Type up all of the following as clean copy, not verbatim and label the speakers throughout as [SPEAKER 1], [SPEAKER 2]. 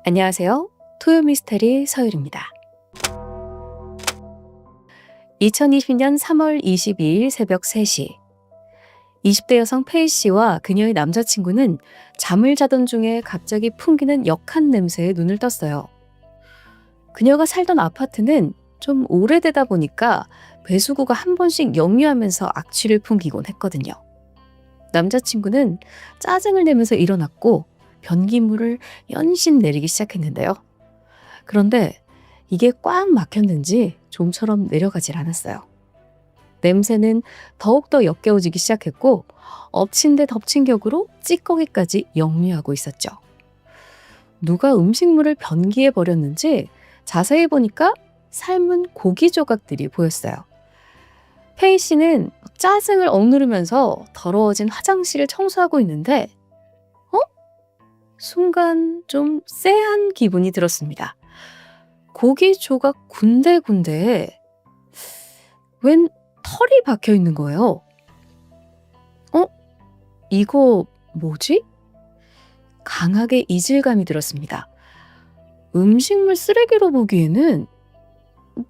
[SPEAKER 1] 안녕하세요. 토요미스테리 서율입니다. 2020년 3월 22일 새벽 3시 20대 여성 페이 씨와 그녀의 남자친구는 잠을 자던 중에 갑자기 풍기는 역한 냄새에 눈을 떴어요. 그녀가 살던 아파트는 좀 오래되다 보니까 배수구가 한 번씩 역류하면서 악취를 풍기곤 했거든요. 남자친구는 짜증을 내면서 일어났고 변기물을 연신 내리기 시작했는데요. 그런데 이게 꽉 막혔는지 좀처럼 내려가질 않았어요. 냄새는 더욱더 역겨워지기 시작했고 엎친 데 덮친 격으로 찌꺼기까지 역류하고 있었죠. 누가 음식물을 변기에 버렸는지 자세히 보니까 삶은 고기 조각들이 보였어요. 페이 씨는 짜증을 억누르면서 더러워진 화장실을 청소하고 있는데 순간 좀 쎄한 기분이 들었습니다. 고기 조각 군데군데에 웬 털이 박혀 있는 거예요. 이거 뭐지? 강하게 이질감이 들었습니다. 음식물 쓰레기로 보기에는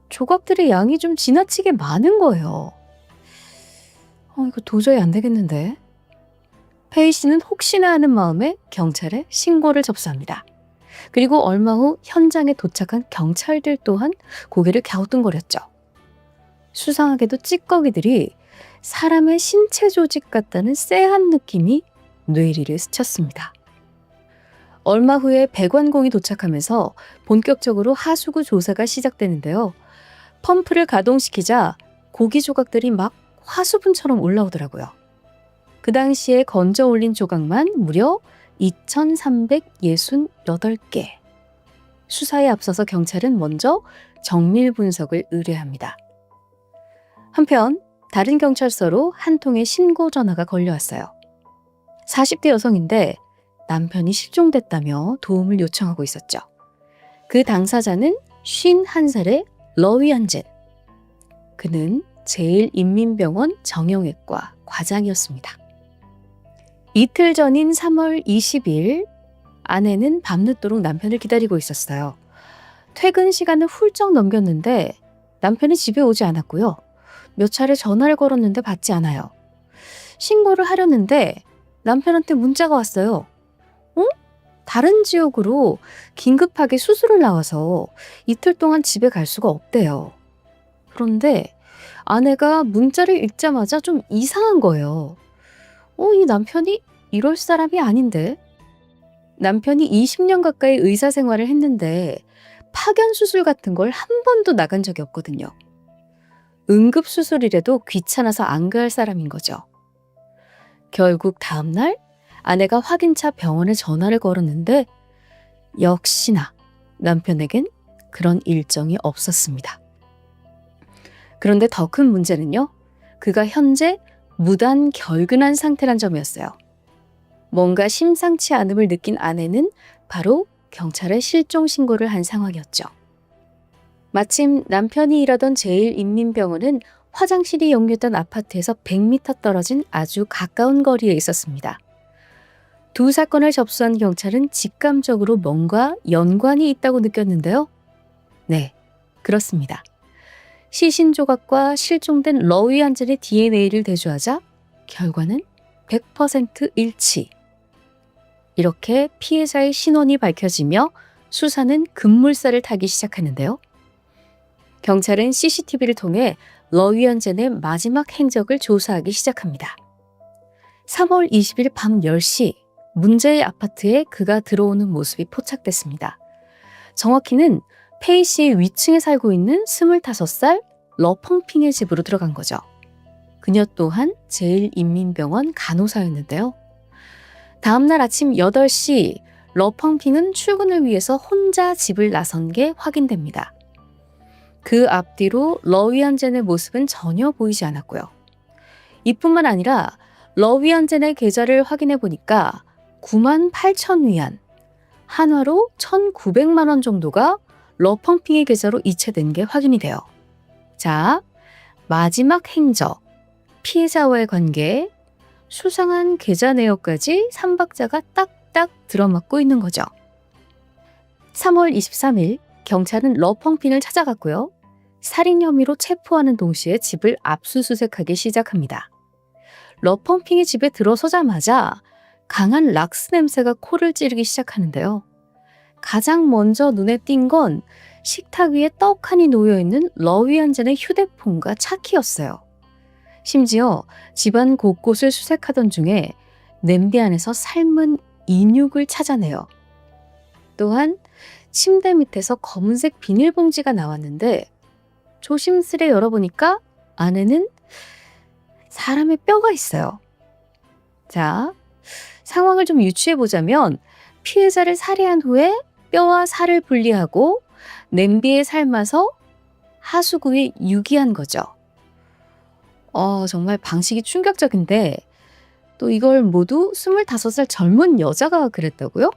[SPEAKER 1] 조각들의 양이 좀 지나치게 많은 거예요. 이거 도저히 안 되겠는데. 페이 씨는 혹시나 하는 마음에 경찰에 신고를 접수합니다. 그리고 얼마 후 현장에 도착한 경찰들 또한 고개를 갸우뚱거렸죠. 수상하게도 찌꺼기들이 사람의 신체 조직 같다는 쎄한 느낌이 뇌리를 스쳤습니다. 얼마 후에 배관공이 도착하면서 본격적으로 하수구 조사가 시작되는데요. 펌프를 가동시키자 고기 조각들이 막 화수분처럼 올라오더라고요. 그 당시에 건져 올린 조각만 무려 2,368개. 수사에 앞서서 경찰은 먼저 정밀 분석을 의뢰합니다. 한편 다른 경찰서로 한 통의 신고 전화가 걸려왔어요. 40대 여성인데 남편이 실종됐다며 도움을 요청하고 있었죠. 그 당사자는 51살의 러위안젠. 그는 제1인민병원 정형외과 과장이었습니다. 이틀 전인 3월 20일 아내는 밤늦도록 남편을 기다리고 있었어요. 퇴근 시간을 훌쩍 넘겼는데 남편이 집에 오지 않았고요. 몇 차례 전화를 걸었는데 받지 않아요. 신고를 하려는데 남편한테 문자가 왔어요. 다른 지역으로 긴급하게 수술을 나와서 이틀 동안 집에 갈 수가 없대요. 그런데 아내가 문자를 읽자마자 좀 이상한 거예요. 이 남편이 이럴 사람이 아닌데? 남편이 20년 가까이 의사 생활을 했는데 파견 수술 같은 걸 한 번도 나간 적이 없거든요. 응급수술이라도 귀찮아서 안 갈 사람인 거죠. 결국 다음날 아내가 확인차 병원에 전화를 걸었는데 역시나 남편에겐 그런 일정이 없었습니다. 그런데 더 큰 문제는요. 그가 현재 무단 결근한 상태란 점이었어요. 뭔가 심상치 않음을 느낀 아내는 바로 경찰에 실종 신고를 한 상황이었죠. 마침 남편이 일하던 제1인민병원은 화장실이 역류했던 아파트에서 100m 떨어진 아주 가까운 거리에 있었습니다. 두 사건을 접수한 경찰은 직감적으로 뭔가 연관이 있다고 느꼈는데요. 네, 그렇습니다. 시신 조각과 실종된 러위안젠의 DNA를 대조하자 결과는 100% 일치. 이렇게 피해자의 신원이 밝혀지며 수사는 급물살을 타기 시작하는데요. 경찰은 CCTV를 통해 러위안젠의 마지막 행적을 조사하기 시작합니다. 3월 20일 밤 10시 문제의 아파트에 그가 들어오는 모습이 포착됐습니다. 정확히는 페이 씨의 위층에 살고 있는 25살 러펑핑의 집으로 들어간 거죠. 그녀 또한 제1인민병원 간호사였는데요. 다음날 아침 8시 러펑핑은 출근을 위해서 혼자 집을 나선 게 확인됩니다. 그 앞뒤로 러위안젠의 모습은 전혀 보이지 않았고요. 이뿐만 아니라 러위안젠의 계좌를 확인해 보니까 98,000위안, 한화로 1,900만 원 정도가 러펑핑의 계좌로 이체된 게 확인이 돼요. 자, 마지막 행적, 피해자와의 관계, 수상한 계좌 내역까지 삼박자가 딱딱 들어맞고 있는 거죠. 3월 23일 경찰은 러펑핑을 찾아갔고요. 살인 혐의로 체포하는 동시에 집을 압수수색하기 시작합니다. 러펑핑이 집에 들어서자마자 강한 락스 냄새가 코를 찌르기 시작하는데요. 가장 먼저 눈에 띈 건 식탁 위에 떡하니 놓여있는 러위안젠의 휴대폰과 차키였어요. 심지어 집안 곳곳을 수색하던 중에 냄비 안에서 삶은 인육을 찾아내요. 또한 침대 밑에서 검은색 비닐봉지가 나왔는데 조심스레 열어보니까 안에는 사람의 뼈가 있어요. 자, 상황을 좀 유추해보자면 피해자를 살해한 후에 뼈와 살을 분리하고 냄비에 삶아서 하수구에 유기한 거죠. 정말 방식이 충격적인데 또 이걸 모두 25살 젊은 여자가 그랬다고요?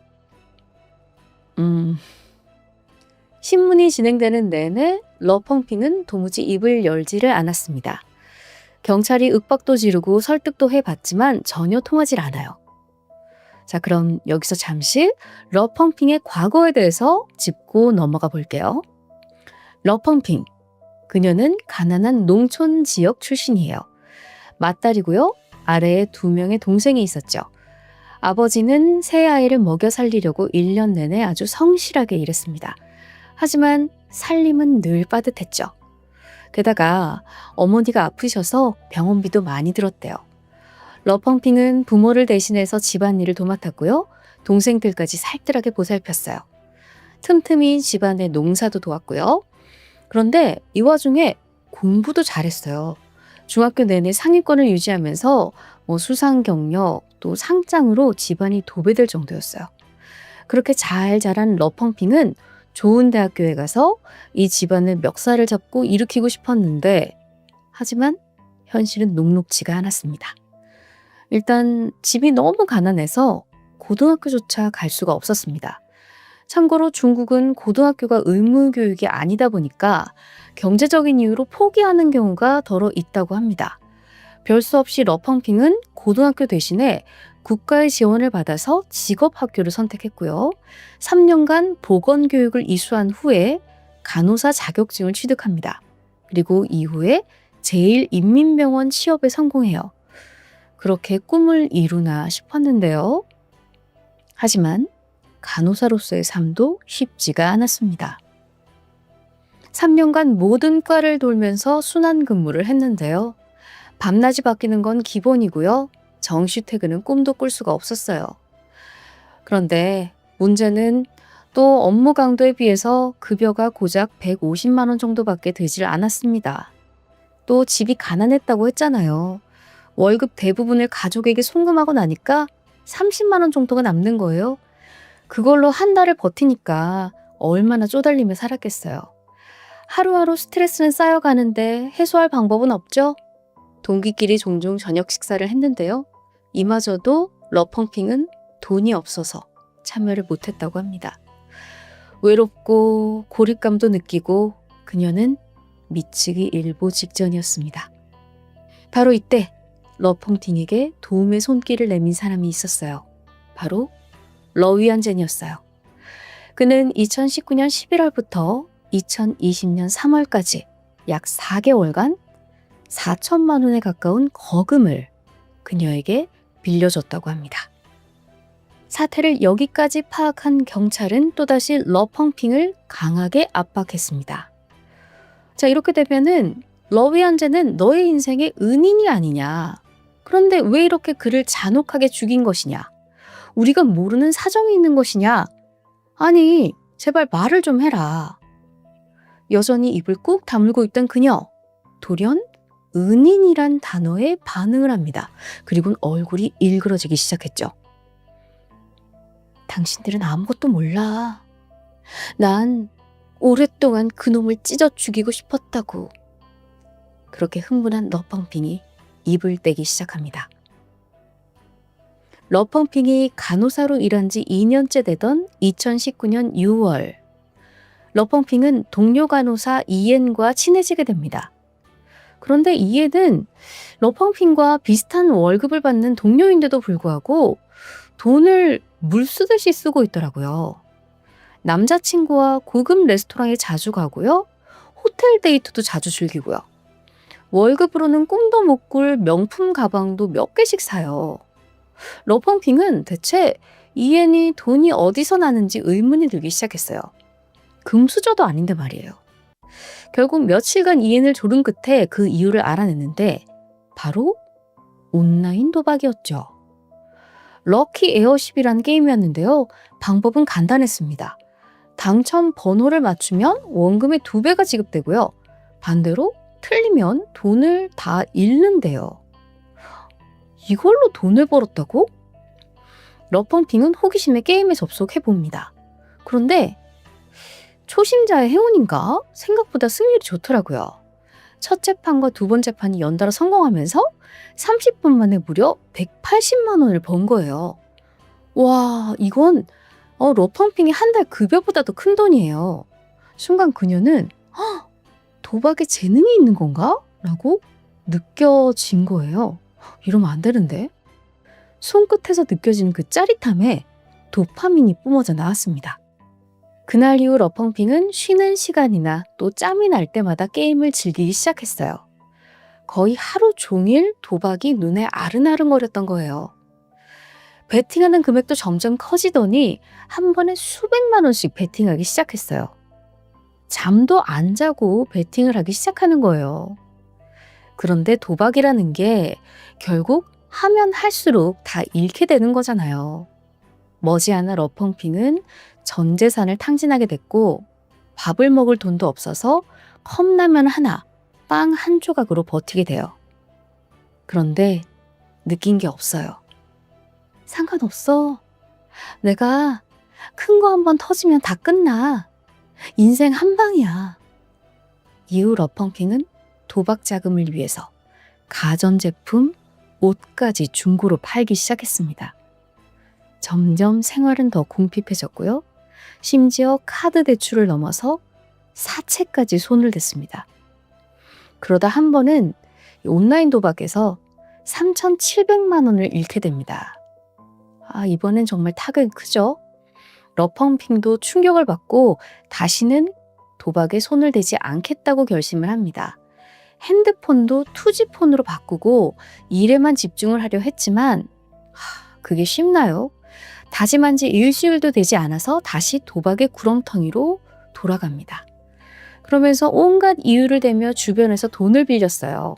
[SPEAKER 1] 신문이 진행되는 내내 러펑핑은 도무지 입을 열지를 않았습니다. 경찰이 윽박도 지르고 설득도 해봤지만 전혀 통하질 않아요. 자, 그럼 여기서 잠시 러펑핑의 과거에 대해서 짚고 넘어가 볼게요. 러펑핑, 그녀는 가난한 농촌 지역 출신이에요. 맏딸이고요. 아래에 2명의 동생이 있었죠. 아버지는 세 아이를 먹여 살리려고 1년 내내 아주 성실하게 일했습니다. 하지만 살림은 늘 빠듯했죠. 게다가 어머니가 아프셔서 병원비도 많이 들었대요. 러펑핑은 부모를 대신해서 집안일을 도맡았고요. 동생들까지 살뜰하게 보살폈어요. 틈틈이 집안의 농사도 도왔고요. 그런데 이 와중에 공부도 잘했어요. 중학교 내내 상위권을 유지하면서 수상 경력 또 상장으로 집안이 도배될 정도였어요. 그렇게 잘 자란 러펑핑은 좋은 대학교에 가서 이 집안을 멱살을 잡고 일으키고 싶었는데 하지만 현실은 녹록지가 않았습니다. 일단 집이 너무 가난해서 고등학교조차 갈 수가 없었습니다. 참고로 중국은 고등학교가 의무교육이 아니다 보니까 경제적인 이유로 포기하는 경우가 더러 있다고 합니다. 별 수 없이 러펑핑은 고등학교 대신에 국가의 지원을 받아서 직업학교를 선택했고요. 3년간 보건교육을 이수한 후에 간호사 자격증을 취득합니다. 그리고 이후에 제1인민병원 취업에 성공해요. 그렇게 꿈을 이루나 싶었는데요. 하지만 간호사로서의 삶도 쉽지가 않았습니다. 3년간 모든 과를 돌면서 순환 근무를 했는데요. 밤낮이 바뀌는 건 기본이고요. 정시 퇴근은 꿈도 꿀 수가 없었어요. 그런데 문제는 또 업무 강도에 비해서 급여가 고작 150만 원 정도밖에 되질 않았습니다. 또 집이 가난했다고 했잖아요. 월급 대부분을 가족에게 송금하고 나니까 30만 원 정도가 남는 거예요. 그걸로 한 달을 버티니까 얼마나 쪼달리며 살았겠어요. 하루하루 스트레스는 쌓여가는데 해소할 방법은 없죠? 동기끼리 종종 저녁 식사를 했는데요. 이마저도 러펑핑은 돈이 없어서 참여를 못했다고 합니다. 외롭고 고립감도 느끼고 그녀는 미치기 일보 직전이었습니다. 바로 이때 러펑핑에게 도움의 손길을 내민 사람이 있었어요. 바로 러위안젠이었어요. 그는 2019년 11월부터 2020년 3월까지 약 4개월간 4천만 원에 가까운 거금을 그녀에게 빌려줬다고 합니다. 사태를 여기까지 파악한 경찰은 또다시 러펑핑을 강하게 압박했습니다. 자, 이렇게 되면은 러위안젠은 너의 인생의 은인이 아니냐. 그런데 왜 이렇게 그를 잔혹하게 죽인 것이냐. 우리가 모르는 사정이 있는 것이냐. 아니, 제발 말을 좀 해라. 여전히 입을 꾹 다물고 있던 그녀. 돌연 은인이란 단어에 반응을 합니다. 그리고는 얼굴이 일그러지기 시작했죠. 당신들은 아무것도 몰라. 난 오랫동안 그놈을 찢어 죽이고 싶었다고. 그렇게 흥분한 러펑핑이 입을 떼기 시작합니다. 러펑핑이 간호사로 일한 지 2년째 되던 2019년 6월, 러펑핑은 동료 간호사 이엔과 친해지게 됩니다. 그런데 이엔은 러펑핑과 비슷한 월급을 받는 동료인데도 불구하고 돈을 물 쓰듯이 쓰고 있더라고요. 남자친구와 고급 레스토랑에 자주 가고요. 호텔 데이트도 자주 즐기고요. 월급으로는 꿈도 못 꿀 명품 가방도 몇 개씩 사요. 러펑핑은 대체 이엔이 돈이 어디서 나는지 의문이 들기 시작했어요. 금수저도 아닌데 말이에요. 결국 며칠간 이엔을 조른 끝에 그 이유를 알아냈는데 바로 온라인 도박이었죠. 럭키 에어십이라는 게임이었는데요. 방법은 간단했습니다. 당첨 번호를 맞추면 원금의 2배가 지급되고요. 반대로 틀리면 돈을 다 잃는데요. 이걸로 돈을 벌었다고? 러펑핑은 호기심에 게임에 접속해봅니다. 그런데 초심자의 행운인가? 생각보다 승률이 좋더라고요. 첫째 판과 두 번째 판이 연달아 성공하면서 30분 만에 무려 180만 원을 번 거예요. 와, 이건 러펑핑이 한 달 급여보다도 큰 돈이에요. 순간 그녀는 도박에 재능이 있는 건가? 라고 느껴진 거예요. 이러면 안 되는데. 손끝에서 느껴지는 그 짜릿함에 도파민이 뿜어져 나왔습니다. 그날 이후 러펑핑은 쉬는 시간이나 또 짬이 날 때마다 게임을 즐기기 시작했어요. 거의 하루 종일 도박이 눈에 아른아른거렸던 거예요. 베팅하는 금액도 점점 커지더니 한 번에 수백만 원씩 베팅하기 시작했어요. 잠도 안 자고 베팅을 하기 시작하는 거예요. 그런데 도박이라는 게 결국 하면 할수록 다 잃게 되는 거잖아요. 머지않아 러펑핑은 전 재산을 탕진하게 됐고 밥을 먹을 돈도 없어서 컵라면 하나, 빵 한 조각으로 버티게 돼요. 그런데 느낀 게 없어요. 상관없어. 내가 큰 거 한번 터지면 다 끝나. 인생 한 방이야. 이후 러펑핑은 도박 자금을 위해서 가전제품, 옷까지 중고로 팔기 시작했습니다. 점점 생활은 더 궁핍해졌고요. 심지어 카드 대출을 넘어서 사채까지 손을 댔습니다. 그러다 한 번은 온라인 도박에서 3,700만 원을 잃게 됩니다. 이번엔 정말 타격이 크죠? 러펑핑도 충격을 받고 다시는 도박에 손을 대지 않겠다고 결심을 합니다. 핸드폰도 투지폰으로 바꾸고 일에만 집중을 하려 했지만 그게 쉽나요? 다짐한 지 일주일도 되지 않아서 다시 도박의 구렁텅이로 돌아갑니다. 그러면서 온갖 이유를 대며 주변에서 돈을 빌렸어요.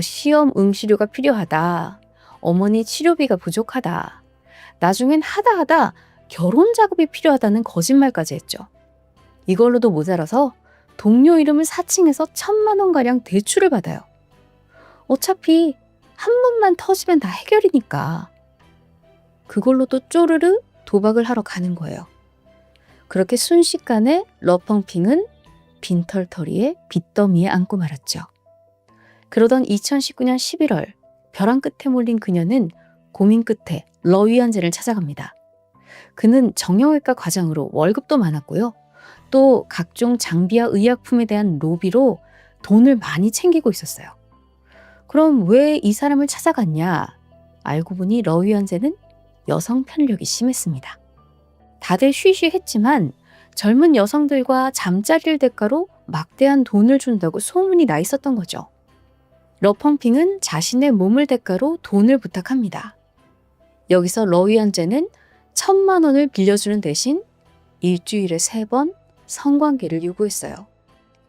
[SPEAKER 1] 시험 응시료가 필요하다. 어머니 치료비가 부족하다. 나중엔 하다 결혼 작업이 필요하다는 거짓말까지 했죠. 이걸로도 모자라서 동료 이름을 사칭해서 1,000만 원가량 대출을 받아요. 어차피 한 번만 터지면 다 해결이니까. 그걸로도 쪼르르 도박을 하러 가는 거예요. 그렇게 순식간에 러펑핑은 빈털터리에 빚더미에 앉고 말았죠. 그러던 2019년 11월 벼랑 끝에 몰린 그녀는 고민 끝에 러위안젠을 찾아갑니다. 그는 정형외과 과장으로 월급도 많았고요. 또 각종 장비와 의약품에 대한 로비로 돈을 많이 챙기고 있었어요. 그럼 왜 이 사람을 찾아갔냐? 알고 보니 러위안젠은 여성 편력이 심했습니다. 다들 쉬쉬했지만 젊은 여성들과 잠자리를 대가로 막대한 돈을 준다고 소문이 나 있었던 거죠. 러펑핑은 자신의 몸을 대가로 돈을 부탁합니다. 여기서 러위안젠은 1,000만 원을 빌려주는 대신 일주일에 3번 성관계를 요구했어요.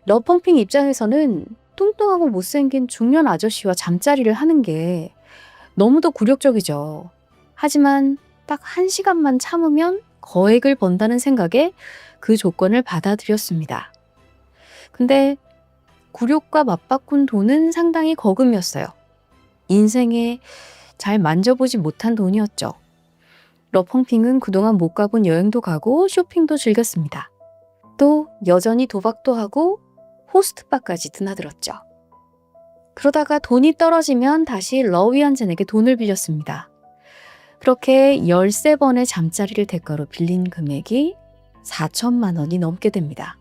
[SPEAKER 1] 러펑핑 입장에서는 뚱뚱하고 못생긴 중년 아저씨와 잠자리를 하는 게 너무도 굴욕적이죠. 하지만 딱 1시간만 참으면 거액을 번다는 생각에 그 조건을 받아들였습니다. 근데 굴욕과 맞바꾼 돈은 상당히 거금이었어요. 인생에 잘 만져보지 못한 돈이었죠. 러펑핑은 그동안 못 가본 여행도 가고 쇼핑도 즐겼습니다. 또 여전히 도박도 하고 호스트바까지 드나들었죠. 그러다가 돈이 떨어지면 다시 러위안젠에게 돈을 빌렸습니다. 그렇게 13번의 잠자리를 대가로 빌린 금액이 4천만 원이 넘게 됩니다.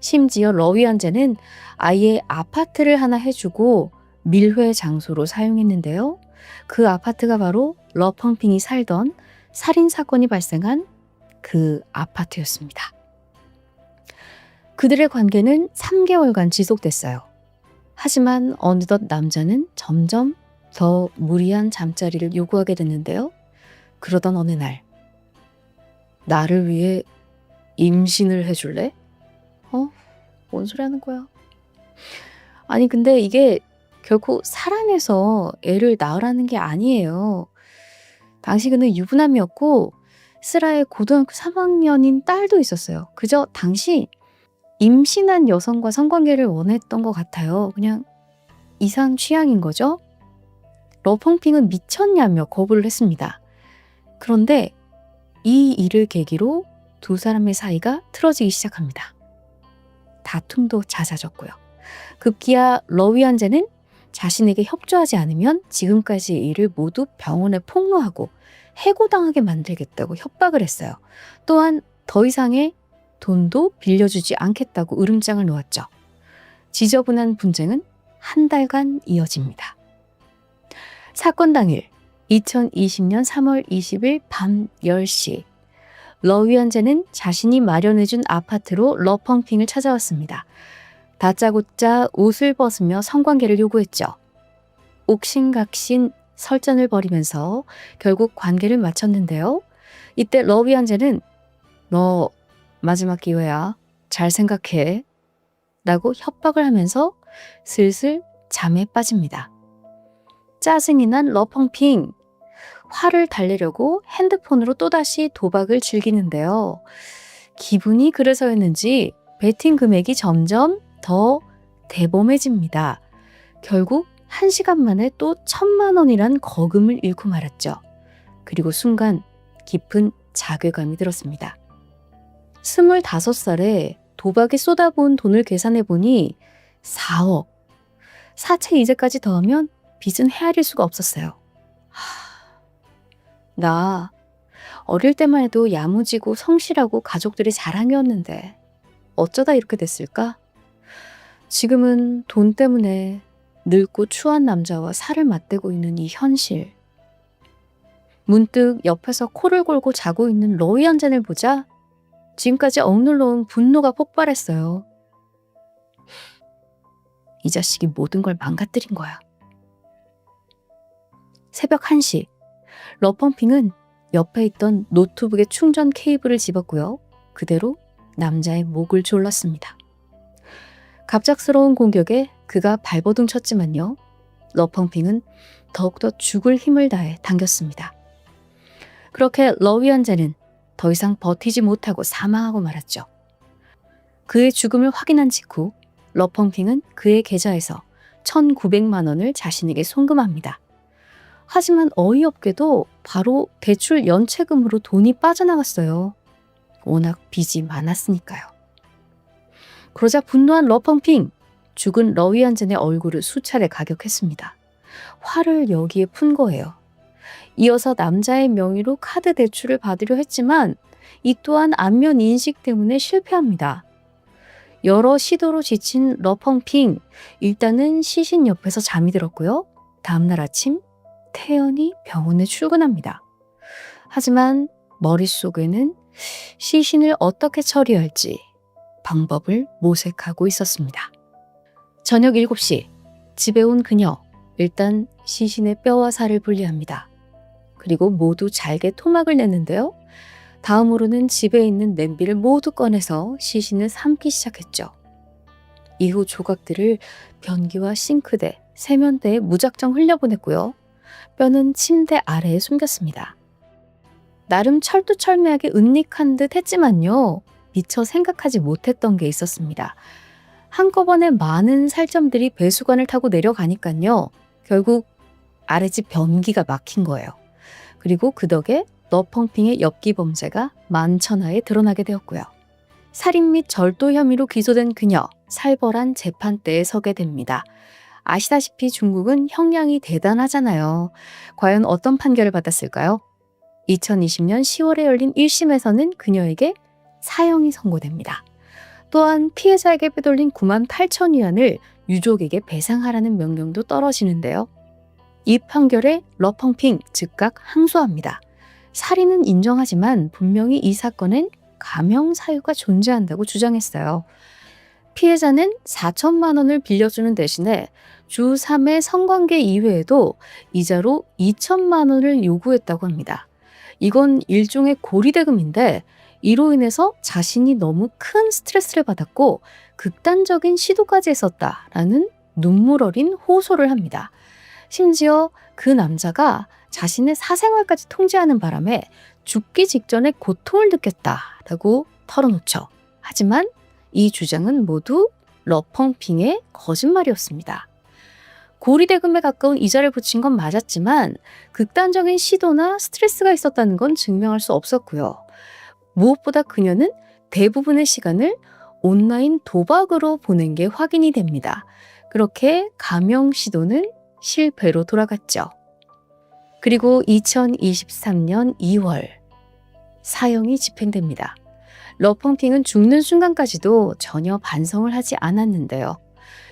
[SPEAKER 1] 심지어 러위안젠은 아예 아파트를 하나 해주고 밀회 장소로 사용했는데요. 그 아파트가 바로 러펑핑이 살던 살인사건이 발생한 그 아파트였습니다. 그들의 관계는 3개월간 지속됐어요. 하지만 어느덧 남자는 점점 더 무리한 잠자리를 요구하게 됐는데요. 그러던 어느 날, 나를 위해 임신을 해줄래? 뭔 소리 하는 거야? 아니, 근데 이게 결코 사랑해서 애를 낳으라는 게 아니에요. 당시 그는 유부남이었고 슬아의 고등학교 3학년인 딸도 있었어요. 그저 당시 임신한 여성과 성관계를 원했던 것 같아요. 그냥 이상 취향인 거죠. 러펑핑은 미쳤냐며 거부를 했습니다. 그런데 이 일을 계기로 두 사람의 사이가 틀어지기 시작합니다. 다툼도 잦아졌고요. 급기야 러위안제는 자신에게 협조하지 않으면 지금까지의 일을 모두 병원에 폭로하고 해고당하게 만들겠다고 협박을 했어요. 또한 더 이상의 돈도 빌려주지 않겠다고 으름장을 놓았죠. 지저분한 분쟁은 한 달간 이어집니다. 사건 당일 2020년 3월 20일 밤 10시 러위안제는 자신이 마련해준 아파트로 러펑핑을 찾아왔습니다. 다짜고짜 옷을 벗으며 성관계를 요구했죠. 옥신각신 설전을 벌이면서 결국 관계를 마쳤는데요. 이때 러위안제는 너 마지막 기회야. 잘 생각해. 라고 협박을 하면서 슬슬 잠에 빠집니다. 짜증이 난 러펑핑. 화를 달래려고 핸드폰으로 또다시 도박을 즐기는데요. 기분이 그래서였는지 베팅 금액이 점점 더 대범해집니다. 결국 1시간 만에 또 1,000만 원이란 거금을 잃고 말았죠. 그리고 순간 깊은 자괴감이 들었습니다. 25살에 도박에 쏟아부은 돈을 계산해보니 4억. 사채 이자까지 더하면 빚은 헤아릴 수가 없었어요. 나 어릴 때만 해도 야무지고 성실하고 가족들이 자랑이었는데 어쩌다 이렇게 됐을까? 지금은 돈 때문에 늙고 추한 남자와 살을 맞대고 있는 이 현실. 문득 옆에서 코를 골고 자고 있는 러위안젠을 보자 지금까지 억눌러온 분노가 폭발했어요. 이 자식이 모든 걸 망가뜨린 거야. 새벽 1시, 러펑핑은 옆에 있던 노트북의 충전 케이블을 집었고요. 그대로 남자의 목을 졸랐습니다. 갑작스러운 공격에 그가 발버둥 쳤지만요. 러펑핑은 더욱더 죽을 힘을 다해 당겼습니다. 그렇게 러위안제는 더 이상 버티지 못하고 사망하고 말았죠. 그의 죽음을 확인한 직후 러펑핑은 그의 계좌에서 1,900만 원을 자신에게 송금합니다. 하지만 어이없게도 바로 대출 연체금으로 돈이 빠져나갔어요. 워낙 빚이 많았으니까요. 그러자 분노한 러펑핑, 죽은 러위안젠의 얼굴을 수차례 가격했습니다. 화를 여기에 푼 거예요. 이어서 남자의 명의로 카드 대출을 받으려 했지만 이 또한 안면 인식 때문에 실패합니다. 여러 시도로 지친 러펑핑, 일단은 시신 옆에서 잠이 들었고요. 다음날 아침 태연히 병원에 출근합니다. 하지만 머릿속에는 시신을 어떻게 처리할지 방법을 모색하고 있었습니다. 저녁 7시 집에 온 그녀, 일단 시신의 뼈와 살을 분리합니다. 그리고 모두 잘게 토막을 냈는데요. 다음으로는 집에 있는 냄비를 모두 꺼내서 시신을 삶기 시작했죠. 이후 조각들을 변기와 싱크대, 세면대에 무작정 흘려보냈고요. 뼈는 침대 아래에 숨겼습니다. 나름 철두철미하게 은닉한 듯 했지만요. 미처 생각하지 못했던 게 있었습니다. 한꺼번에 많은 살점들이 배수관을 타고 내려가니까요. 결국 아랫집 변기가 막힌 거예요. 그리고 그 덕에 러펑핑의 엽기 범죄가 만천하에 드러나게 되었고요. 살인 및 절도 혐의로 기소된 그녀, 살벌한 재판대에 서게 됩니다. 아시다시피 중국은 형량이 대단하잖아요. 과연 어떤 판결을 받았을까요? 2020년 10월에 열린 1심에서는 그녀에게 사형이 선고됩니다. 또한 피해자에게 빼돌린 9만 8천 위안을 유족에게 배상하라는 명령도 떨어지는데요. 이 판결에 러펑핑 즉각 항소합니다. 살인은 인정하지만 분명히 이 사건엔 감형 사유가 존재한다고 주장했어요. 피해자는 4천만 원을 빌려주는 대신에 주 3회 성관계 이외에도 이자로 2천만 원을 요구했다고 합니다. 이건 일종의 고리대금인데 이로 인해서 자신이 너무 큰 스트레스를 받았고 극단적인 시도까지 했었다라는 눈물 어린 호소를 합니다. 심지어 그 남자가 자신의 사생활까지 통제하는 바람에 죽기 직전에 고통을 느꼈다라고 털어놓죠. 하지만 이 주장은 모두 러펑핑의 거짓말이었습니다. 고리대금에 가까운 이자를 붙인 건 맞았지만 극단적인 시도나 스트레스가 있었다는 건 증명할 수 없었고요. 무엇보다 그녀는 대부분의 시간을 온라인 도박으로 보낸 게 확인이 됩니다. 그렇게 감형 시도는 실패로 돌아갔죠. 그리고 2023년 2월 사형이 집행됩니다. 러펑핑은 죽는 순간까지도 전혀 반성을 하지 않았는데요.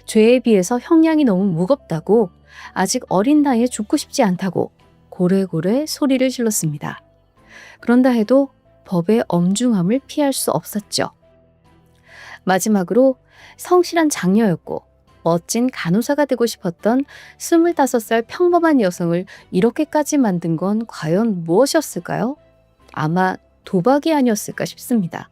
[SPEAKER 1] 죄에 비해서 형량이 너무 무겁다고 아직 어린 나이에 죽고 싶지 않다고 고래고래 소리를 질렀습니다. 그런다 해도 법의 엄중함을 피할 수 없었죠. 마지막으로 성실한 장녀였고 멋진 간호사가 되고 싶었던 25살 평범한 여성을 이렇게까지 만든 건 과연 무엇이었을까요? 아마 도박이 아니었을까 싶습니다.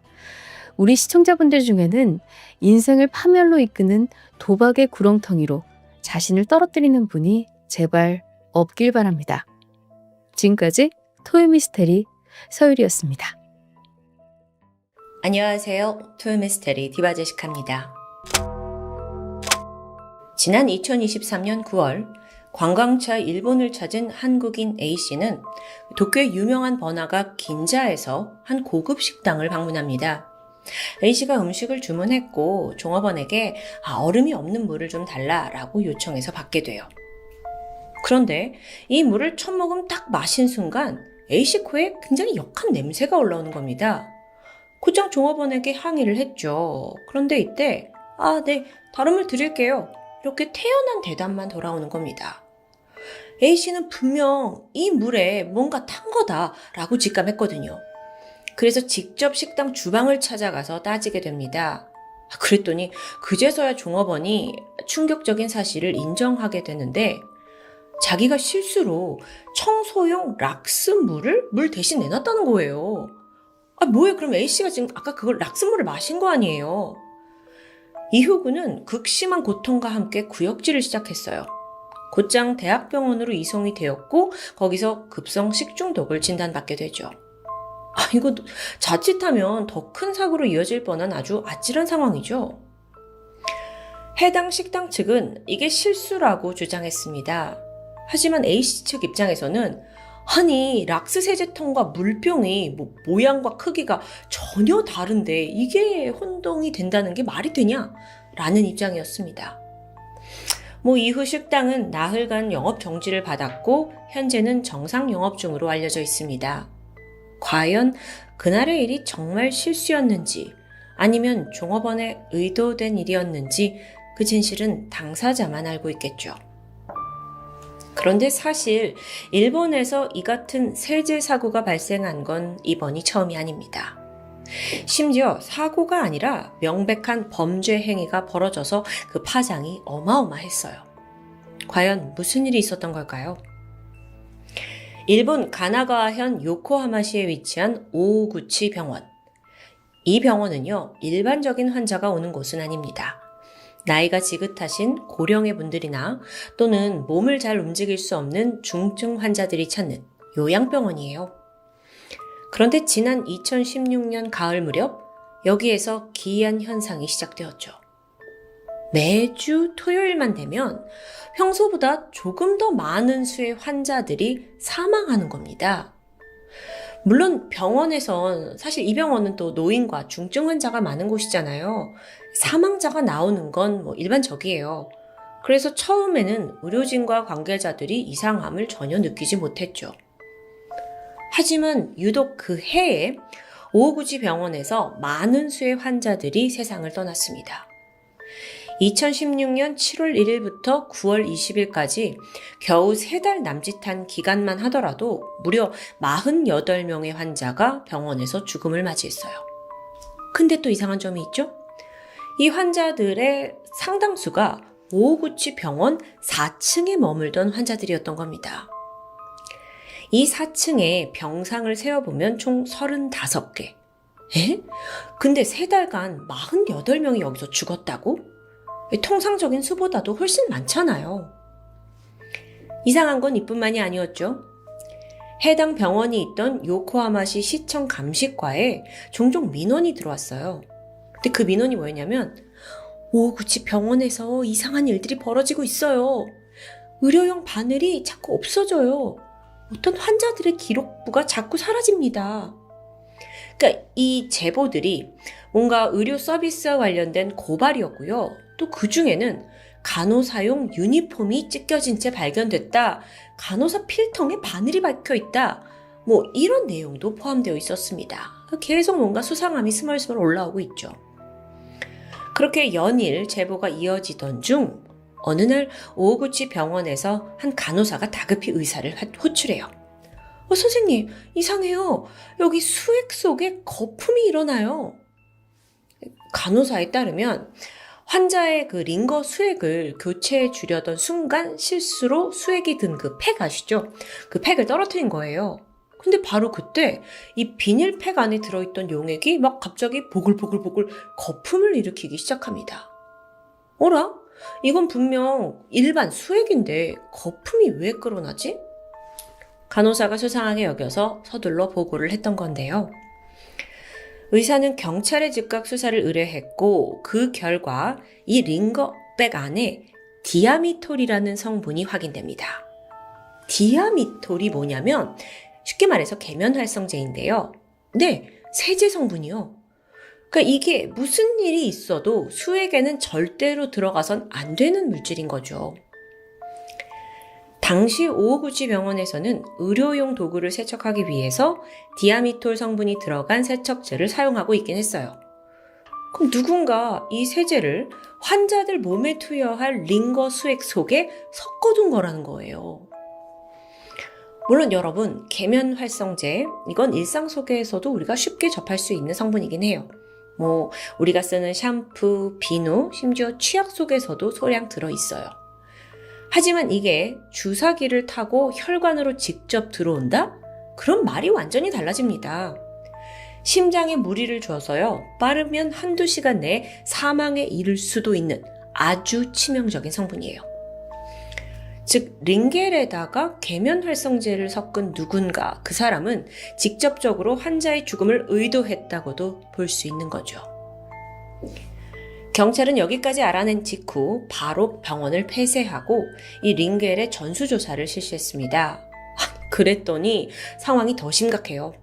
[SPEAKER 1] 우리 시청자분들 중에는 인생을 파멸로 이끄는 도박의 구렁텅이로 자신을 떨어뜨리는 분이 제발 없길 바랍니다. 지금까지 토요미스테리 서유리였습니다.
[SPEAKER 2] 안녕하세요. 토요미스테리 디바제시카입니다. 지난 2023년 9월 관광차 일본을 찾은 한국인 A씨는 도쿄의 유명한 번화가 긴자에서 한 고급 식당을 방문합니다. A씨가 음식을 주문했고 종업원에게 얼음이 없는 물을 좀 달라라고 요청해서 받게 돼요. 그런데 이 물을 첫 모금 딱 마신 순간 A씨 코에 굉장히 역한 냄새가 올라오는 겁니다. 곧장 종업원에게 항의를 했죠. 그런데 이때 네, 다른 물 드릴게요. 이렇게 태연한 대답만 돌아오는 겁니다. A씨는 분명 이 물에 뭔가 탄 거다라고 직감했거든요. 그래서 직접 식당 주방을 찾아가서 따지게 됩니다. 그랬더니 그제서야 종업원이 충격적인 사실을 인정하게 되는데 자기가 실수로 청소용 락스물을 물 대신 내놨다는 거예요. 뭐예요? 그럼 A씨가 지금 아까 그걸 락스물을 마신 거 아니에요? 이후 그는 극심한 고통과 함께 구역질을 시작했어요. 곧장 대학병원으로 이송이 되었고 거기서 급성 식중독을 진단받게 되죠. 이거 자칫하면 더 큰 사고로 이어질 뻔한 아주 아찔한 상황이죠. 해당 식당 측은 이게 실수라고 주장했습니다. 하지만 A씨 측 입장에서는 락스 세제통과 물병이 모양과 크기가 전혀 다른데 이게 혼동이 된다는 게 말이 되냐? 라는 입장이었습니다. 이후 식당은 나흘간 영업 정지를 받았고 현재는 정상 영업 중으로 알려져 있습니다. 과연 그날의 일이 정말 실수였는지 아니면 종업원의 의도된 일이었는지 그 진실은 당사자만 알고 있겠죠. 그런데 사실 일본에서 이 같은 세제 사고가 발생한 건 이번이 처음이 아닙니다. 심지어 사고가 아니라 명백한 범죄 행위가 벌어져서 그 파장이 어마어마했어요. 과연 무슨 일이 있었던 걸까요? 일본 가나가와현 요코하마시에 위치한 오우구치 병원. 이 병원은요, 일반적인 환자가 오는 곳은 아닙니다. 나이가 지긋하신 고령의 분들이나 또는 몸을 잘 움직일 수 없는 중증 환자들이 찾는 요양병원이에요. 그런데 지난 2016년 가을 무렵 여기에서 기이한 현상이 시작되었죠. 매주 토요일만 되면 평소보다 조금 더 많은 수의 환자들이 사망하는 겁니다. 물론 병원에선 사실 이 병원은 또 노인과 중증 환자가 많은 곳이잖아요. 사망자가 나오는 건 일반적이에요. 그래서 처음에는 의료진과 관계자들이 이상함을 전혀 느끼지 못했죠. 하지만 유독 그 해에 오구지 병원에서 많은 수의 환자들이 세상을 떠났습니다. 2016년 7월 1일부터 9월 20일까지 겨우 3달 남짓한 기간만 하더라도 무려 48명의 환자가 병원에서 죽음을 맞이했어요. 근데 또 이상한 점이 있죠? 이 환자들의 상당수가 오구치 병원 4층에 머물던 환자들이었던 겁니다. 이 4층에 병상을 세어보면 총 35개. 에? 근데 3달간 48명이 여기서 죽었다고? 통상적인 수보다도 훨씬 많잖아요. 이상한 건 이뿐만이 아니었죠. 해당 병원이 있던 요코하마시 시청 감식과에 종종 민원이 들어왔어요. 근데 그 민원이 뭐였냐면 오구치 병원에서 이상한 일들이 벌어지고 있어요. 의료용 바늘이 자꾸 없어져요. 어떤 환자들의 기록부가 자꾸 사라집니다. 그러니까 이 제보들이 뭔가 의료 서비스와 관련된 고발이었고요. 또 그 중에는 간호사용 유니폼이 찢겨진 채 발견됐다. 간호사 필통에 바늘이 박혀있다. 뭐 이런 내용도 포함되어 있었습니다. 계속 뭔가 수상함이 스멀스멀 올라오고 있죠. 그렇게 연일 제보가 이어지던 중 어느 날 오구치 병원에서 한 간호사가 다급히 의사를 호출해요. 선생님, 이상해요. 여기 수액 속에 거품이 일어나요. 간호사에 따르면 환자의 그 링거 수액을 교체해 주려던 순간 실수로 수액이 든 그 팩 아시죠? 그 팩을 떨어뜨린 거예요. 근데 바로 그때 이 비닐팩 안에 들어있던 용액이 막 갑자기 보글보글보글 거품을 일으키기 시작합니다. 어라? 이건 분명 일반 수액인데 거품이 왜 끌어나지? 간호사가 수상하게 여겨서 서둘러 보고를 했던 건데요. 의사는 경찰에 즉각 수사를 의뢰했고 그 결과 이 링거백 안에 디아미톨이라는 성분이 확인됩니다. 디아미톨이 뭐냐면 쉽게 말해서 계면활성제인데요. 네, 세제 성분이요. 그러니까 이게 무슨 일이 있어도 수액에는 절대로 들어가선 안 되는 물질인 거죠. 당시 오구치 병원에서는 의료용 도구를 세척하기 위해서 디아미톨 성분이 들어간 세척제를 사용하고 있긴 했어요. 그럼 누군가 이 세제를 환자들 몸에 투여할 링거 수액 속에 섞어둔 거라는 거예요. 물론 여러분, 계면활성제, 이건 일상 속에서도 우리가 쉽게 접할 수 있는 성분이긴 해요. 우리가 쓰는 샴푸, 비누, 심지어 치약 속에서도 소량 들어있어요. 하지만 이게 주사기를 타고 혈관으로 직접 들어온다? 그럼 말이 완전히 달라집니다. 심장에 무리를 줘서요, 빠르면 한두 시간 내에 사망에 이를 수도 있는 아주 치명적인 성분이에요. 즉, 링겔에다가 계면활성제를 섞은 누군가, 그 사람은 직접적으로 환자의 죽음을 의도했다고도 볼 수 있는 거죠. 경찰은 여기까지 알아낸 직후 바로 병원을 폐쇄하고 이 링겔의 전수조사를 실시했습니다. 그랬더니 상황이 더 심각해요.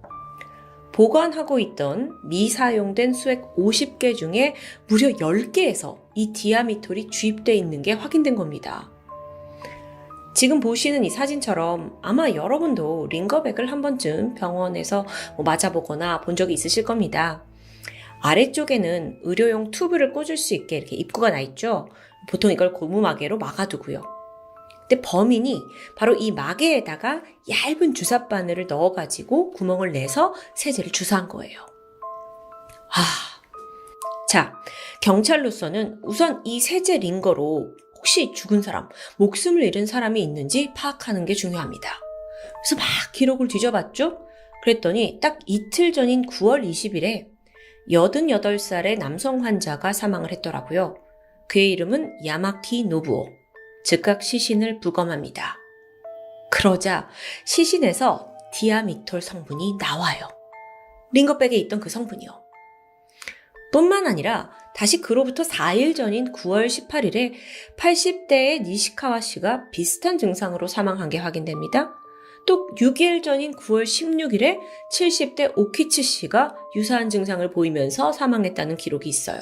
[SPEAKER 2] 보관하고 있던 미사용된 수액 50개 중에 무려 10개에서 이 디아미톨이 주입되어 있는 게 확인된 겁니다. 지금 보시는 이 사진처럼 아마 여러분도 링거백을 한 번쯤 병원에서 맞아보거나 본 적이 있으실 겁니다. 아래쪽에는 의료용 튜브를 꽂을 수 있게 이렇게 입구가 나 있죠. 보통 이걸 고무마개로 막아두고요. 근데 범인이 바로 이 마개에다가 얇은 주사바늘을 넣어가지고 구멍을 내서 세제를 주사한 거예요. 자, 경찰로서는 우선 이 세제 링거로 혹시 죽은 사람, 목숨을 잃은 사람이 있는지 파악하는 게 중요합니다. 그래서 막 기록을 뒤져봤죠. 그랬더니 딱 이틀 전인 9월 20일에 88살의 남성 환자가 사망을 했더라고요. 그의 이름은 야마키 노부오. 즉각 시신을 부검합니다. 그러자 시신에서 디아미톨 성분이 나와요. 링거백에 있던 그 성분이요. 뿐만 아니라 다시 그로부터 4일 전인 9월 18일에 80대의 니시카와 씨가 비슷한 증상으로 사망한 게 확인됩니다. 또 6일 전인 9월 16일에 70대 오키츠 씨가 유사한 증상을 보이면서 사망했다는 기록이 있어요.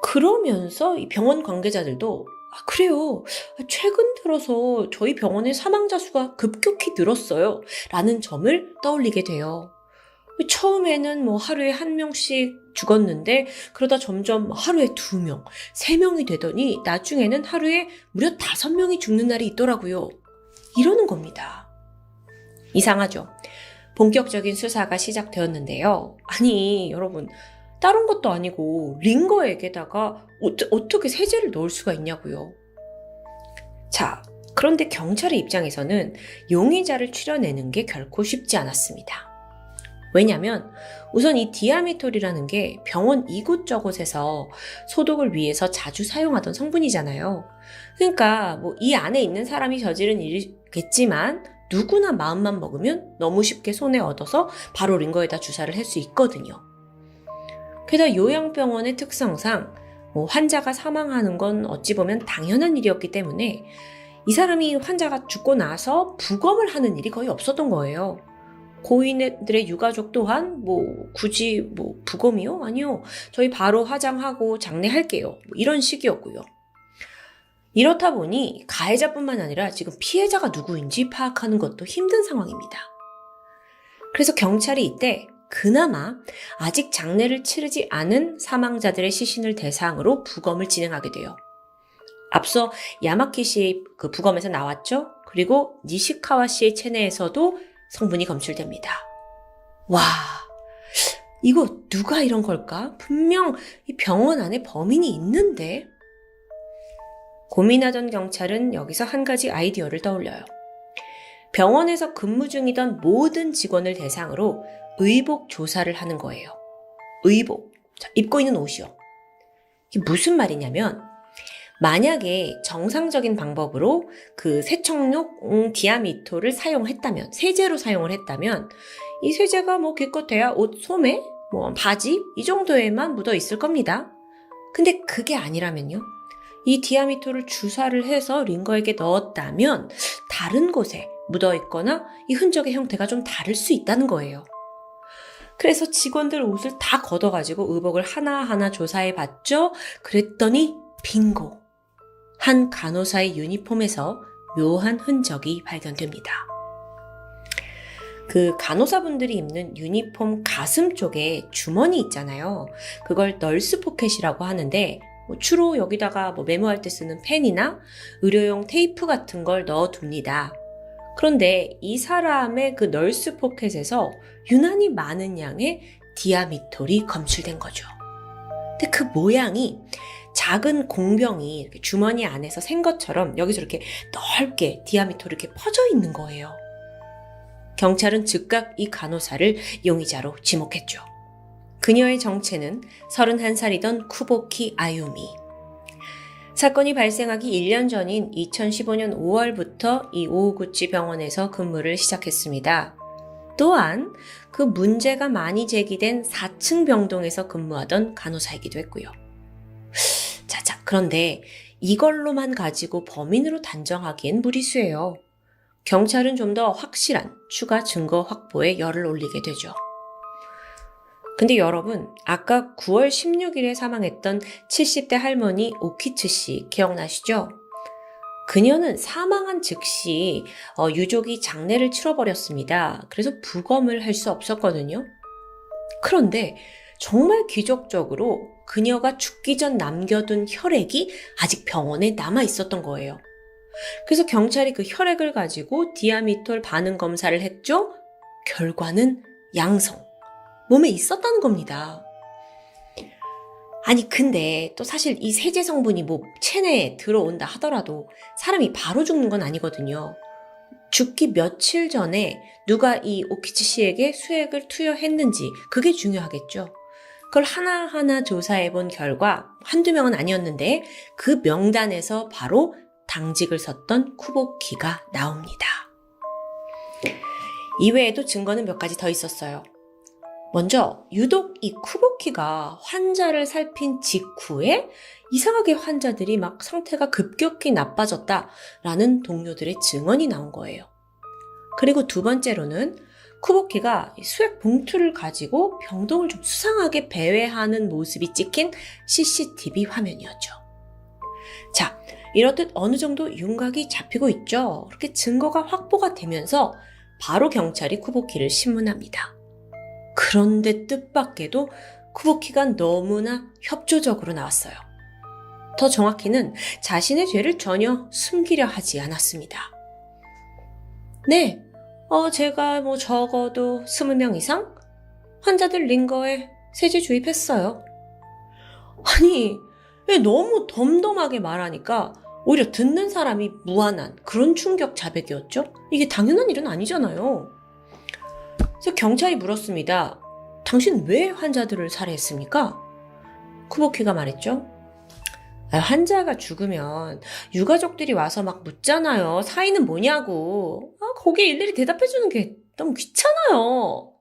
[SPEAKER 2] 그러면서 이 병원 관계자들도 그래요. 최근 들어서 저희 병원의 사망자 수가 급격히 늘었어요. 라는 점을 떠올리게 돼요. 처음에는 뭐 하루에 1명씩 죽었는데 그러다 점점 하루에 2명, 3명이 되더니 나중에는 하루에 무려 5명이 죽는 날이 있더라고요. 이러는 겁니다. 이상하죠? 본격적인 수사가 시작되었는데요. 아니, 여러분, 다른 것도 아니고 링거에게다가 어떻게 세제를 넣을 수가 있냐고요. 자, 그런데 경찰의 입장에서는 용의자를 추려내는 게 결코 쉽지 않았습니다. 왜냐면 우선 이 디아미톨이라는 게 병원 이곳저곳에서 소독을 위해서 자주 사용하던 성분이잖아요. 그러니까 뭐 이 안에 있는 사람이 저지른 일이겠지만 누구나 마음만 먹으면 너무 쉽게 손에 얻어서 바로 링거에다 주사를 할 수 있거든요. 게다가 요양병원의 특성상 환자가 사망하는 건 어찌 보면 당연한 일이었기 때문에 이 사람이 환자가 죽고 나서 부검을 하는 일이 거의 없었던 거예요. 고인들의 유가족 또한 굳이 부검이요? 아니요. 저희 바로 화장하고 장례할게요. 이런 식이었고요. 이렇다 보니 가해자뿐만 아니라 지금 피해자가 누구인지 파악하는 것도 힘든 상황입니다. 그래서 경찰이 이때 그나마 아직 장례를 치르지 않은 사망자들의 시신을 대상으로 부검을 진행하게 돼요. 앞서 야마키 씨의 그 부검에서 나왔죠? 그리고 니시카와 씨의 체내에서도 성분이 검출됩니다. 와, 이거 누가 이런 걸까? 분명 이 병원 안에 범인이 있는데? 고민하던 경찰은 여기서 한 가지 아이디어를 떠올려요. 병원에서 근무 중이던 모든 직원을 대상으로 의복 조사를 하는 거예요. 의복. 자, 입고 있는 옷이요. 이게 무슨 말이냐면 만약에 정상적인 방법으로 그 세척용 디아미톨을 사용했다면, 세제로 사용을 했다면 이 세제가 기껏해야 옷 소매, 바지 이 정도에만 묻어 있을 겁니다. 근데 그게 아니라면요. 이 디아미톨을 주사를 해서 링거에게 넣었다면 다른 곳에 묻어 있거나 이 흔적의 형태가 좀 다를 수 있다는 거예요. 그래서 직원들 옷을 다 걷어가지고 의복을 하나하나 조사해 봤죠. 그랬더니 빙고! 한 간호사의 유니폼에서 묘한 흔적이 발견됩니다. 그 간호사분들이 입는 유니폼 가슴 쪽에 주머니 있잖아요. 그걸 널스 포켓이라고 하는데 주로 여기다가 메모할 때 쓰는 펜이나 의료용 테이프 같은 걸 넣어둡니다. 그런데 이 사람의 그 널스 포켓에서 유난히 많은 양의 디아미톨이 검출된 거죠. 근데 그 모양이 작은 공병이 이렇게 주머니 안에서 생 것처럼 여기서 이렇게 넓게 디아미톨이 이렇게 퍼져 있는 거예요. 경찰은 즉각 이 간호사를 용의자로 지목했죠. 그녀의 정체는 31살이던 쿠보키 아유미. 사건이 발생하기 1년 전인 2015년 5월부터 이 오우구치 병원에서 근무를 시작했습니다. 또한 그 문제가 많이 제기된 4층 병동에서 근무하던 간호사이기도 했고요. 자, 그런데 이걸로만 가지고 범인으로 단정하기엔 무리수예요. 경찰은 좀 더 확실한 추가 증거 확보에 열을 올리게 되죠. 근데 여러분, 아까 9월 16일에 사망했던 70대 할머니 오키츠 씨 기억나시죠? 그녀는 사망한 즉시 유족이 장례를 치러버렸습니다. 그래서 부검을 할 수 없었거든요. 그런데 정말 기적적으로 그녀가 죽기 전 남겨둔 혈액이 아직 병원에 남아 있었던 거예요. 그래서 경찰이 그 혈액을 가지고 디아미톨 반응 검사를 했죠. 결과는 양성. 몸에 있었다는 겁니다. 아니 근데 또 사실 이 세제 성분이 체내에 들어온다 하더라도 사람이 바로 죽는 건 아니거든요. 죽기 며칠 전에 누가 이 오키치 씨에게 수액을 투여했는지 그게 중요하겠죠. 그걸 하나하나 조사해 본 결과 한두 명은 아니었는데 그 명단에서 바로 당직을 섰던 쿠보키가 나옵니다. 이외에도 증거는 몇 가지 더 있었어요. 먼저 유독 이 쿠보키가 환자를 살핀 직후에 이상하게 환자들이 상태가 급격히 나빠졌다라는 동료들의 증언이 나온 거예요. 그리고 두 번째로는 쿠보키가 수액 봉투를 가지고 병동을 좀 수상하게 배회하는 모습이 찍힌 CCTV 화면이었죠. 자, 이렇듯 어느 정도 윤곽이 잡히고 있죠. 그렇게 증거가 확보가 되면서 바로 경찰이 쿠보키를 신문합니다. 그런데 뜻밖에도 쿠보키가 너무나 협조적으로 나왔어요. 더 정확히는 자신의 죄를 전혀 숨기려 하지 않았습니다. 네, 제가 적어도 20명 이상 환자들 링거에 세제 주입했어요. 아니, 너무 덤덤하게 말하니까 오히려 듣는 사람이 무한한 그런 충격 자백이었죠? 이게 당연한 일은 아니잖아요. 그래서 경찰이 물었습니다. 당신 왜 환자들을 살해했습니까? 쿠보키가 말했죠. 환자가 죽으면 유가족들이 와서 막 묻잖아요. 사인은 뭐냐고. 거기에 일일이 대답해주는 게 너무 귀찮아요.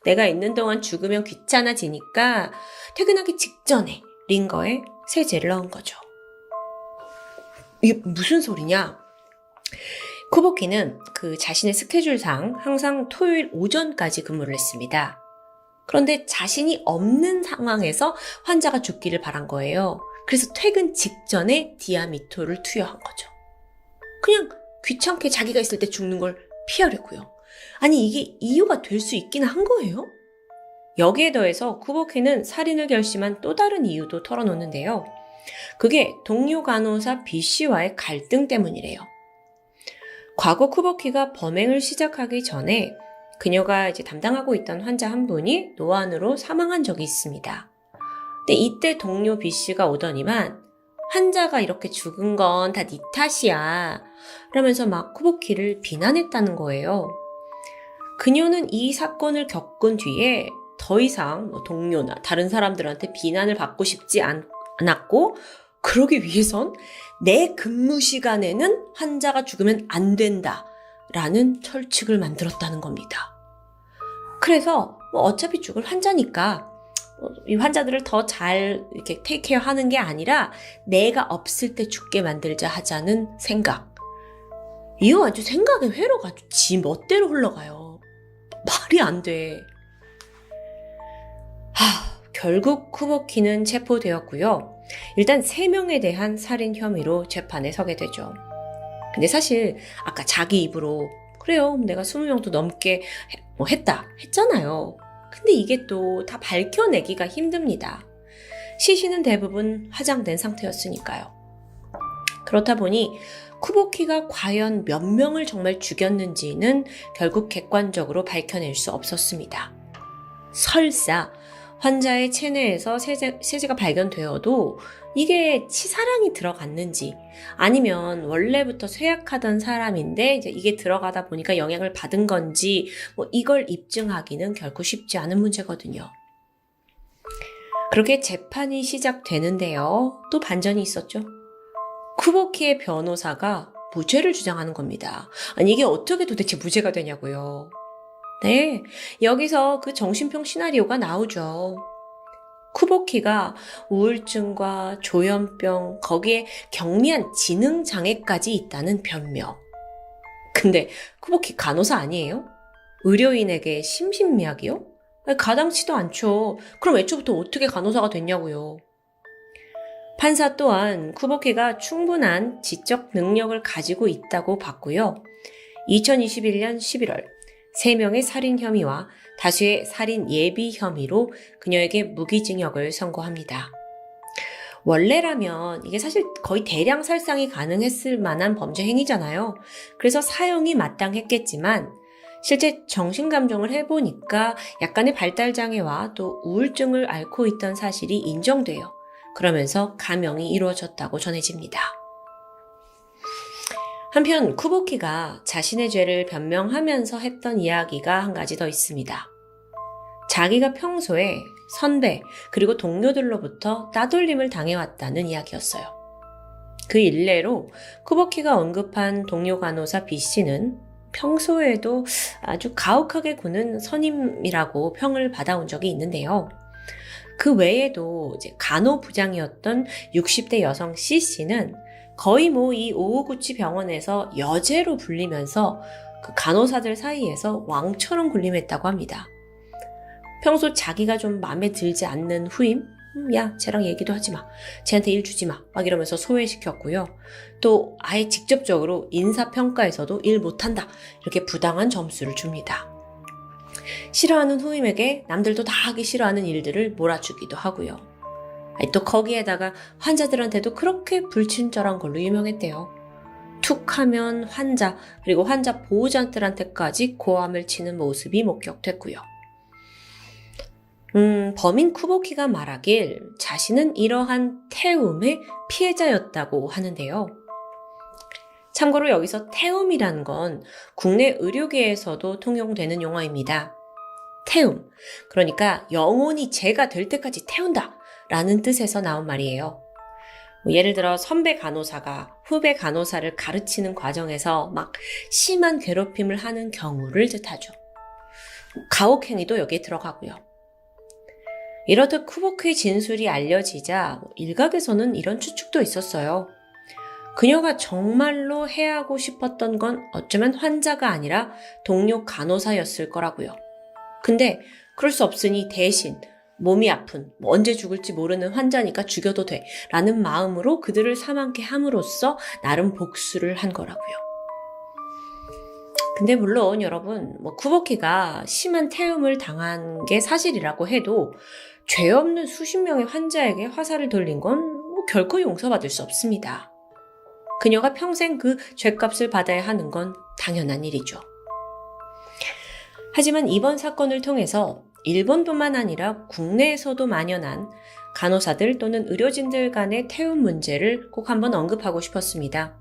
[SPEAKER 2] 내가 있는 동안 죽으면 귀찮아지니까 퇴근하기 직전에 링거에 세제를 넣은 거죠. 이게 무슨 소리냐? 쿠보키는 그 자신의 스케줄상 항상 토요일 오전까지 근무를 했습니다. 그런데 자신이 없는 상황에서 환자가 죽기를 바란 거예요. 그래서 퇴근 직전에 디아미토를 투여한 거죠. 그냥 귀찮게 자기가 있을 때 죽는 걸 피하려고요. 아니 이게 이유가 될 수 있긴 한 거예요? 여기에 더해서 쿠보키는 살인을 결심한 또 다른 이유도 털어놓는데요. 그게 동료 간호사 B씨와의 갈등 때문이래요. 과거 쿠보키가 범행을 시작하기 전에 그녀가 이제 담당하고 있던 환자 한 분이 노안으로 사망한 적이 있습니다. 근데 이때 동료 B씨가 오더니만 환자가 이렇게 죽은 건 다 네 탓이야 라면서 막 쿠보키를 비난했다는 거예요. 그녀는 이 사건을 겪은 뒤에 더 이상 동료나 다른 사람들한테 비난을 받고 싶지 않았고 그러기 위해선 내 근무 시간에는 환자가 죽으면 안 된다 라는 철칙을 만들었다는 겁니다. 그래서 어차피 죽을 환자니까 이 환자들을 더 잘 이렇게 테이크케어 하는 게 아니라 내가 없을 때 죽게 만들자 하자는 생각. 이거 아주 생각의 회로가 지 멋대로 흘러가요. 말이 안 돼. 결국 쿠보키는 체포되었고요. 일단 3명에 대한 살인 혐의로 재판에 서게 되죠. 근데 사실 아까 자기 입으로 그래요, 내가 20명도 넘게 했잖아요. 근데 이게 또 다 밝혀내기가 힘듭니다. 시신은 대부분 화장된 상태였으니까요. 그렇다 보니 쿠보키가 과연 몇 명을 정말 죽였는지는 결국 객관적으로 밝혀낼 수 없었습니다. 설사 환자의 체내에서 세제가 발견되어도 이게 치사량이 들어갔는지 아니면 원래부터 쇠약하던 사람인데 이제 이게 들어가다 보니까 영향을 받은 건지 이걸 입증하기는 결코 쉽지 않은 문제거든요. 그렇게 재판이 시작되는데요. 또 반전이 있었죠. 쿠보키의 변호사가 무죄를 주장하는 겁니다. 아니 이게 어떻게 도대체 무죄가 되냐고요. 네, 여기서 그 정신병 시나리오가 나오죠. 쿠보키가 우울증과 조현병, 거기에 경미한 지능장애까지 있다는 변명. 근데 쿠보키 간호사 아니에요? 의료인에게 심신미약이요? 가당치도 않죠. 그럼 애초부터 어떻게 간호사가 됐냐고요. 판사 또한 쿠보키가 충분한 지적 능력을 가지고 있다고 봤고요. 2021년 11월 3명의 살인 혐의와 다수의 살인 예비 혐의로 그녀에게 무기징역을 선고합니다. 원래라면 이게 사실 거의 대량 살상이 가능했을 만한 범죄 행위잖아요. 그래서 사형이 마땅했겠지만 실제 정신감정을 해보니까 약간의 발달장애와 또 우울증을 앓고 있던 사실이 인정돼요. 그러면서 감형이 이루어졌다고 전해집니다. 한편 쿠보키가 자신의 죄를 변명하면서 했던 이야기가 한 가지 더 있습니다. 자기가 평소에 선배 그리고 동료들로부터 따돌림을 당해왔다는 이야기였어요. 그 일례로 쿠보키가 언급한 동료 간호사 B씨는 평소에도 아주 가혹하게 구는 선임이라고 평을 받아온 적이 있는데요. 그 외에도 이제 간호부장이었던 60대 여성 C씨는 거의 이 오후구치 병원에서 여제로 불리면서 그 간호사들 사이에서 왕처럼 군림했다고 합니다. 평소 자기가 좀 마음에 들지 않는 후임? 야, 쟤랑 얘기도 하지 마. 쟤한테 일 주지 마. 막 이러면서 소외시켰고요. 또 아예 직접적으로 인사평가에서도 일 못한다. 이렇게 부당한 점수를 줍니다. 싫어하는 후임에게 남들도 다 하기 싫어하는 일들을 몰아주기도 하고요. 또 거기에다가 환자들한테도 그렇게 불친절한 걸로 유명했대요. 툭 하면 환자, 그리고 환자 보호자들한테까지 고함을 치는 모습이 목격됐고요. 범인 쿠보키가 말하길 자신은 이러한 태움의 피해자였다고 하는데요. 참고로 여기서 태움이란 건 국내 의료계에서도 통용되는 용어입니다. 태움, 그러니까 영혼이 죄가 될 때까지 태운다 라는 뜻에서 나온 말이에요. 예를 들어 선배 간호사가 후배 간호사를 가르치는 과정에서 막 심한 괴롭힘을 하는 경우를 뜻하죠. 가혹행위도 여기에 들어가고요. 이렇듯 쿠보키의 진술이 알려지자 일각에서는 이런 추측도 있었어요. 그녀가 정말로 해하고 싶었던 건 어쩌면 환자가 아니라 동료 간호사였을 거라고요. 근데 그럴 수 없으니 대신 몸이 아픈, 언제 죽을지 모르는 환자니까 죽여도 돼 라는 마음으로 그들을 사망케 함으로써 나름 복수를 한 거라고요. 근데 물론 여러분, 쿠보키가 심한 태움을 당한 게 사실이라고 해도 죄 없는 수십 명의 환자에게 화살을 돌린 건 결코 용서받을 수 없습니다. 그녀가 평생 그 죗값을 받아야 하는 건 당연한 일이죠. 하지만 이번 사건을 통해서 일본뿐만 아니라 국내에서도 만연한 간호사들 또는 의료진들 간의 태움 문제를 꼭 한번 언급하고 싶었습니다.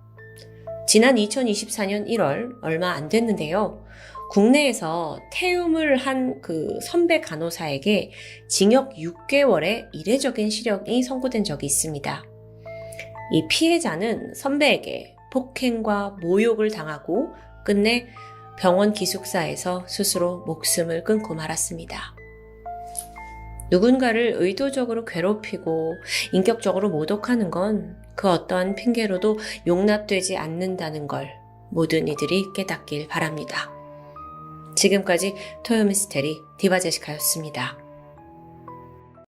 [SPEAKER 2] 지난 2024년 1월 얼마 안 됐는데요. 국내에서 태움을 한 그 선배 간호사에게 징역 6개월의 이례적인 실형이 선고된 적이 있습니다. 이 피해자는 선배에게 폭행과 모욕을 당하고 끝내 병원 기숙사에서 스스로 목숨을 끊고 말았습니다. 누군가를 의도적으로 괴롭히고 인격적으로 모독하는 건 그 어떠한 핑계로도 용납되지 않는다는 걸 모든 이들이 깨닫길 바랍니다. 지금까지 토요미스테리 디바제시카였습니다.